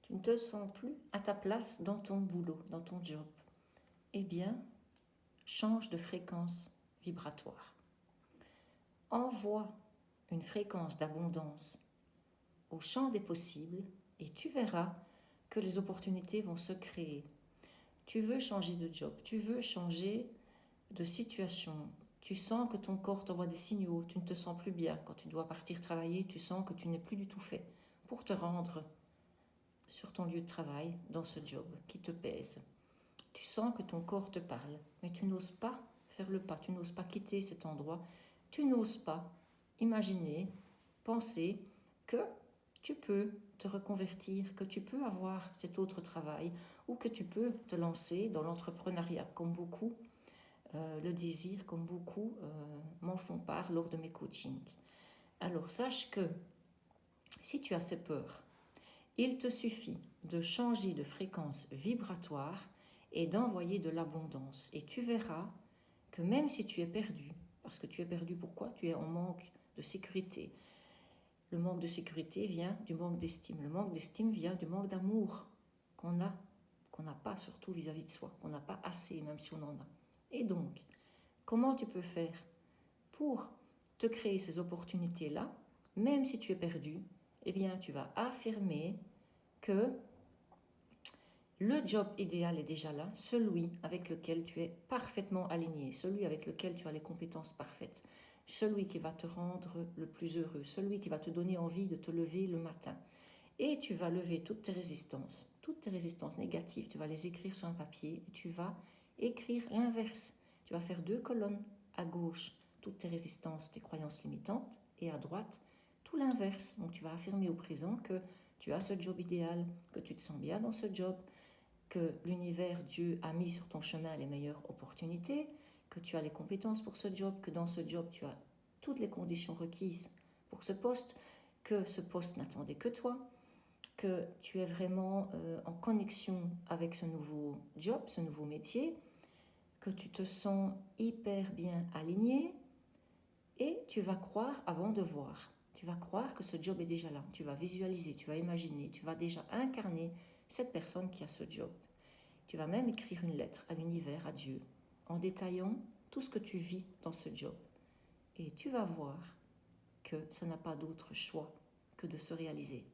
tu ne te sens plus à ta place dans ton boulot, dans ton job, eh bien, change de fréquence vibratoire. Envoie une fréquence d'abondance au champ des possibles et tu verras que les opportunités vont se créer. Tu veux changer de job, tu veux changer de situation, tu sens que ton corps t'envoie des signaux, tu ne te sens plus bien. Quand tu dois partir travailler, tu sens que tu n'es plus du tout fait pour te rendre sur ton lieu de travail, dans ce job qui te pèse. Tu sens que ton corps te parle, mais tu n'oses pas faire le pas, tu n'oses pas quitter cet endroit, tu n'oses pas imaginer, penser que tu peux te reconvertir, que tu peux avoir cet autre travail ou que tu peux te lancer dans l'entrepreneuriat comme beaucoup le désir, comme beaucoup m'en font part lors de mes coachings. Alors sache que si tu as ces peurs, il te suffit de changer de fréquence vibratoire et d'envoyer de l'abondance. Et tu verras que même si tu es perdu, parce que tu es perdu pourquoi? Tu es en manque de sécurité. Le manque de sécurité vient du manque d'estime. Le manque d'estime vient du manque d'amour qu'on n'a pas surtout vis-à-vis de soi, qu'on n'a pas assez même si on en a. Et donc, comment tu peux faire pour te créer ces opportunités-là, même si tu es perdu? Eh bien, tu vas affirmer que le job idéal est déjà là, celui avec lequel tu es parfaitement aligné, celui avec lequel tu as les compétences parfaites, celui qui va te rendre le plus heureux, celui qui va te donner envie de te lever le matin. Et tu vas lever toutes tes résistances négatives, tu vas les écrire sur un papier et tu vas écrire l'inverse. Tu vas faire 2 colonnes, à gauche, toutes tes résistances, tes croyances limitantes, et à droite, tout l'inverse. Donc tu vas affirmer au présent que tu as ce job idéal, que tu te sens bien dans ce job, que l'univers, Dieu, a mis sur ton chemin les meilleures opportunités, que tu as les compétences pour ce job, que dans ce job, tu as toutes les conditions requises pour ce poste, que ce poste n'attendait que toi, que tu es vraiment en connexion avec ce nouveau job, ce nouveau métier, que tu te sens hyper bien aligné et tu vas croire avant de voir. Tu vas croire que ce job est déjà là. Tu vas visualiser, tu vas imaginer, tu vas déjà incarner cette personne qui a ce job. Tu vas même écrire une lettre à l'univers, à Dieu, en détaillant tout ce que tu vis dans ce job. Et tu vas voir que ça n'a pas d'autre choix que de se réaliser.